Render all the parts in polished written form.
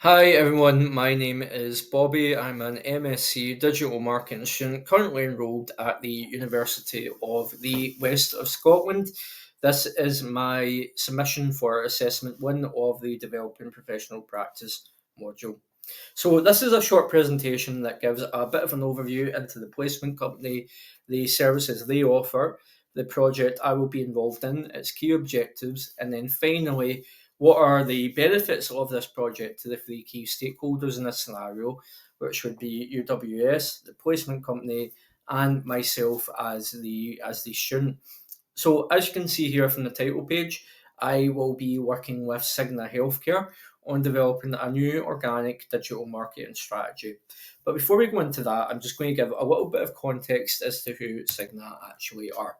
Hi everyone, my name is Bobby. I'm an MSc Digital Marketing student currently enrolled at the University of the West of Scotland. This is my submission for Assessment 1 of the Developing Professional Practice module. So, this is a short presentation that gives a bit of an overview into the placement company, the services they offer, the project I will be involved in, its key objectives, and then finally, what are the benefits of this project to the three key stakeholders in this scenario, which would be UWS, the placement company, and myself as the student. So, as you can see here from the title page, I will be working with Cigna Healthcare on developing a new organic digital marketing strategy. But before we go into that, I'm just going to give a little bit of context as to who Cigna actually are.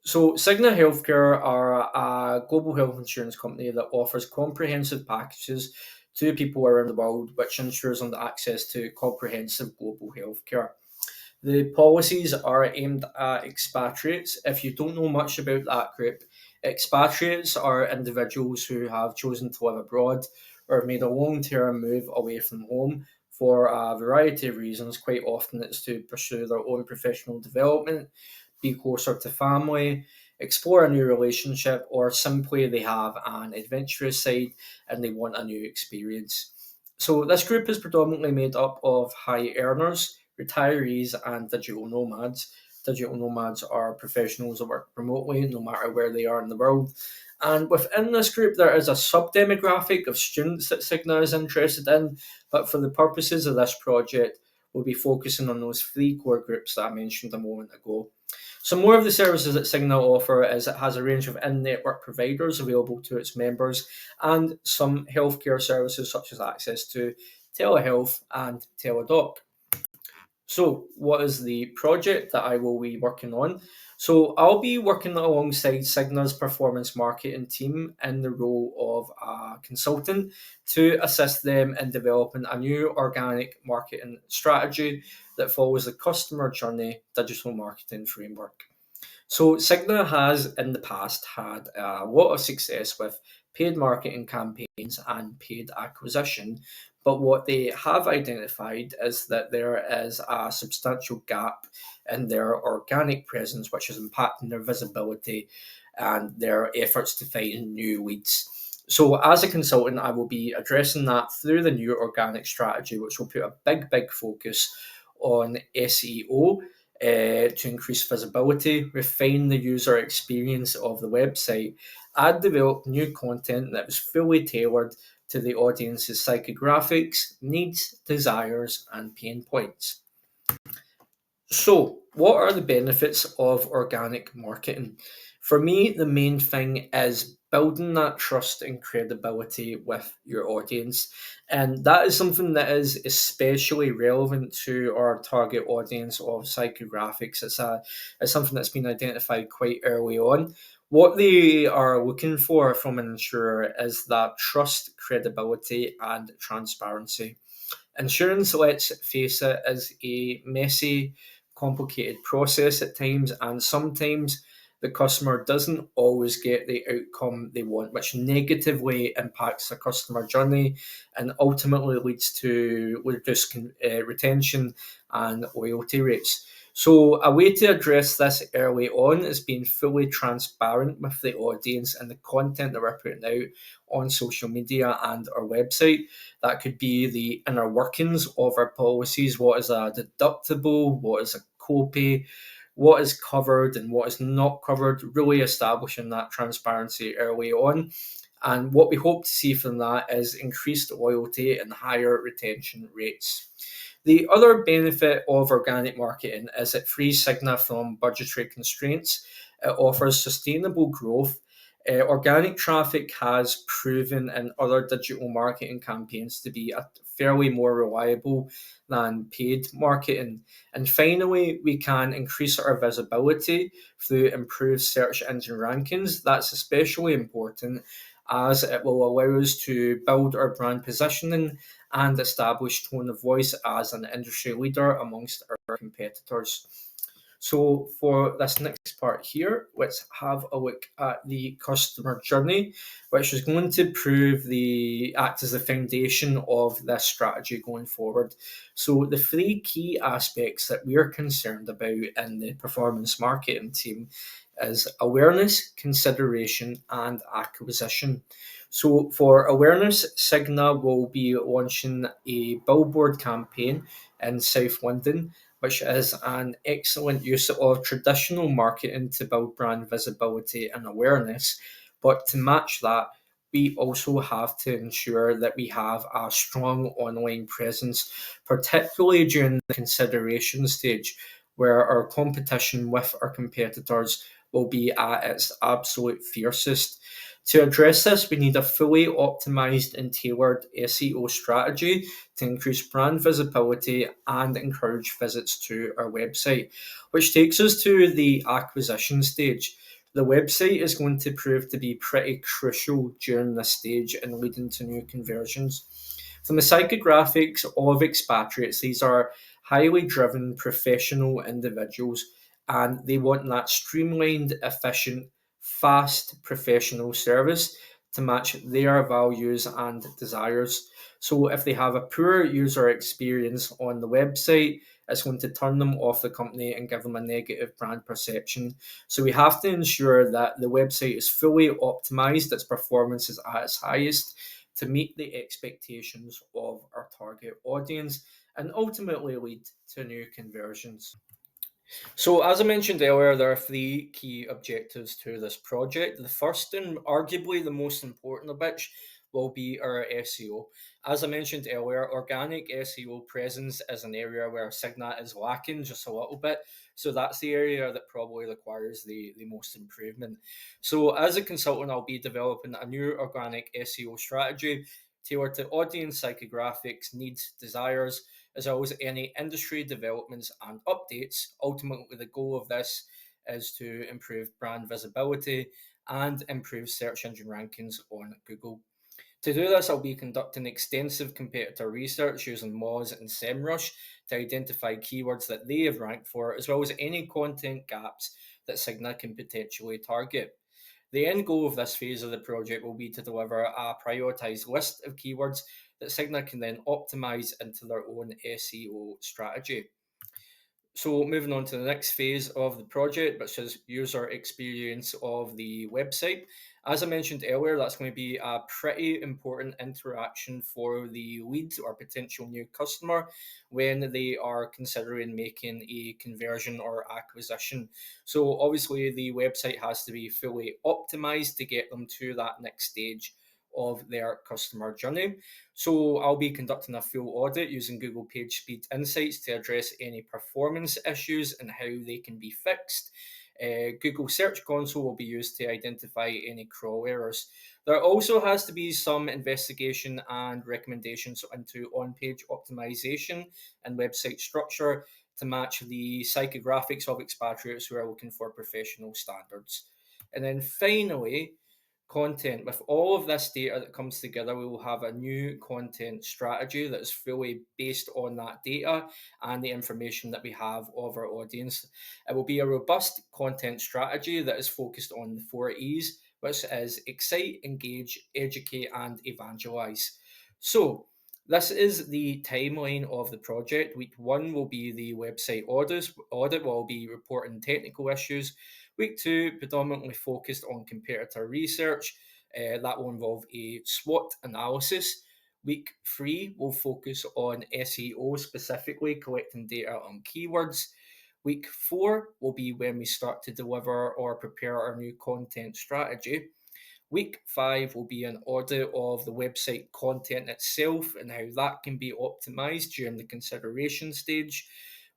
So, Cigna Healthcare are a global health insurance company that offers comprehensive packages to people around the world, which ensures them access to comprehensive global healthcare. The policies are aimed at expatriates. If you don't know much about that group, expatriates are individuals who have chosen to live abroad or made a long term move away from home for a variety of reasons. Quite often, it's to pursue their own professional development, be closer to family, explore a new relationship, or simply they have an adventurous side and they want a new experience. So, this group is predominantly made up of high earners, retirees, and digital nomads. Digital nomads are professionals that work remotely no matter where they are in the world. And within this group, there is a sub demographic of students that Cigna is interested in. But for the purposes of this project, we'll be focusing on those three core groups that I mentioned a moment ago. Some more of the services that Signal offer is it has a range of in-network providers available to its members and some healthcare services such as access to telehealth and teledoc. So, what is the project that I will be working on? So, I'll be working alongside Cigna's performance marketing team in the role of a consultant to assist them in developing a new organic marketing strategy that follows the customer journey digital marketing framework. So Cigna has in the past had a lot of success with paid marketing campaigns and paid acquisition, but what they have identified is that there is a substantial gap in their organic presence, which is impacting their visibility and their efforts to find new leads. So, as a consultant, I will be addressing that through the new organic strategy, which will put a big focus on SEO to increase visibility, refine the user experience of the website, and develop new content that is fully tailored to the audience's psychographics, needs, desires, and pain points. So, what are the benefits of organic marketing? For me, the main thing is building that trust and credibility with your audience. And that is something that is especially relevant to our target audience of psychographics. It's something that's been identified quite early on. What they are looking for from an insurer is that trust, credibility, and transparency. Insurance, let's face it, is a messy, complicated process at times, and sometimes the customer doesn't always get the outcome they want, which negatively impacts the customer journey and ultimately leads to reduced retention and loyalty rates. So, a way to address this early on is being fully transparent with the audience and the content that we're putting out on social media and our website. That could be the inner workings of our policies. What is a deductible? What is a copay? What is covered and what is not covered? Really establishing that transparency early on. And what we hope to see from that is increased loyalty and higher retention rates. The other benefit of organic marketing is it frees Cigna from budgetary constraints. It offers sustainable growth. Organic traffic has proven in other digital marketing campaigns to be fairly more reliable than paid marketing. And finally, we can increase our visibility through improved search engine rankings. That's especially important as it will allow us to build our brand positioning and establish tone of voice as an industry leader amongst our competitors. So for this next part here, let's have a look at the customer journey, which is going to act as the foundation of this strategy going forward. So the three key aspects that we are concerned about in the performance marketing team is awareness, consideration, and acquisition. So for awareness, Cigna will be launching a billboard campaign in South London, which is an excellent use of traditional marketing to build brand visibility and awareness. But to match that, we also have to ensure that we have a strong online presence, particularly during the consideration stage, where our competition with our competitors will be at its absolute fiercest. To address this, we need a fully optimized and tailored SEO strategy to increase brand visibility and encourage visits to our website, which takes us to the acquisition stage. The website is going to prove to be pretty crucial during this stage and leading to new conversions. From the psychographics of expatriates, these are highly driven professional individuals and they want that streamlined, efficient, fast professional service to match their values and desires. So if they have a poor user experience on the website, it's going to turn them off the company and give them a negative brand perception. So we have to ensure that the website is fully optimized, its performance is at its highest to meet the expectations of our target audience and ultimately lead to new conversions. So, as I mentioned earlier, there are three key objectives to this project. The first and arguably the most important of which will be our SEO. As I mentioned earlier, organic SEO presence is an area where Signet is lacking just a little bit. So, that's the area that probably requires the most improvement. So, as a consultant, I'll be developing a new organic SEO strategy tailored to audience psychographics, needs, desires, as well as any industry developments and updates. Ultimately, the goal of this is to improve brand visibility and improve search engine rankings on Google. To do this, I'll be conducting extensive competitor research using Moz and SEMrush to identify keywords that they have ranked for, as well as any content gaps that Cigna can potentially target. The end goal of this phase of the project will be to deliver a prioritised list of keywords that Cigna can then optimise into their own SEO strategy. So moving on to the next phase of the project, which is user experience of the website. As I mentioned earlier, that's going to be a pretty important interaction for the lead or potential new customer when they are considering making a conversion or acquisition. So obviously the website has to be fully optimized to get them to that next stage of their customer journey. So I'll be conducting a full audit using Google PageSpeed Insights to address any performance issues and how they can be fixed. Google Search Console will be used to identify any crawl errors. There also has to be some investigation and recommendations into on-page optimization and website structure to match the psychographics of expatriates who are looking for professional standards. And then finally, content. With all of this data that comes together, we will have a new content strategy that is fully based on that data and the information that we have of our audience. It will be a robust content strategy that is focused on the four E's, which is excite, engage, educate, and evangelize. So, this is the timeline of the project. Week one will be the website audit will be reporting technical issues. Week two, predominantly focused on competitor research. That will involve a SWOT analysis. Week three will focus on SEO, specifically collecting data on keywords. Week four will be when we start to deliver or prepare our new content strategy. Week five will be an audit of the website content itself and how that can be optimized during the consideration stage.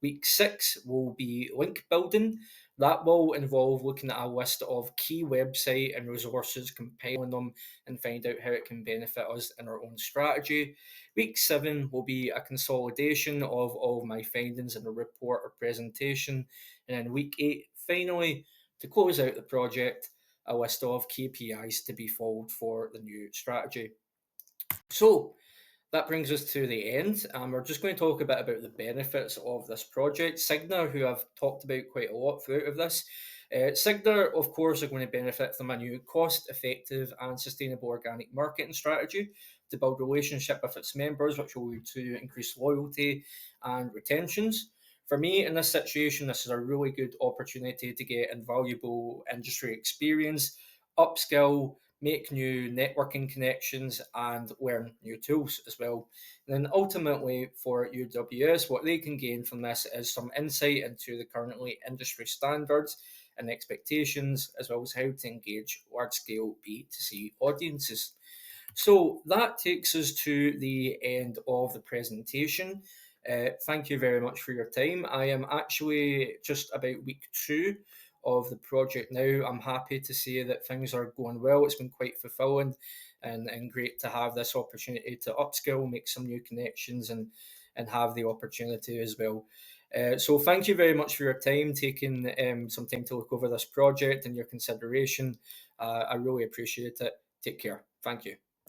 Week six will be link building. That will involve looking at a list of key website and resources, compiling them, and find out how it can benefit us in our own strategy. Week seven will be a consolidation of all of my findings in a report or presentation. And then week eight, finally, to close out the project, a list of KPIs to be followed for the new strategy. So, That brings us to the end. We're just going to talk a bit about the benefits of this project. Cigna, who I've talked about quite a lot throughout of this, Cigna, of course, are going to benefit from a new cost-effective and sustainable organic marketing strategy to build relationship with its members, which will lead to increased loyalty and retentions. For me, in this situation, this is a really good opportunity to get invaluable industry experience, upskill, make new networking connections, and learn new tools as well. And then ultimately for UWS, what they can gain from this is some insight into the currently industry standards and expectations, as well as how to engage large scale B2C audiences. So that takes us to the end of the presentation. Thank you very much for your time. I am actually just about week 2 of the project now. I'm happy to say that things are going well. It's been quite fulfilling and great to have this opportunity to upskill, make some new connections, and have the opportunity as well. So thank you very much for your time, taking some time to look over this project and your consideration. I really appreciate it. Take care. Thank you.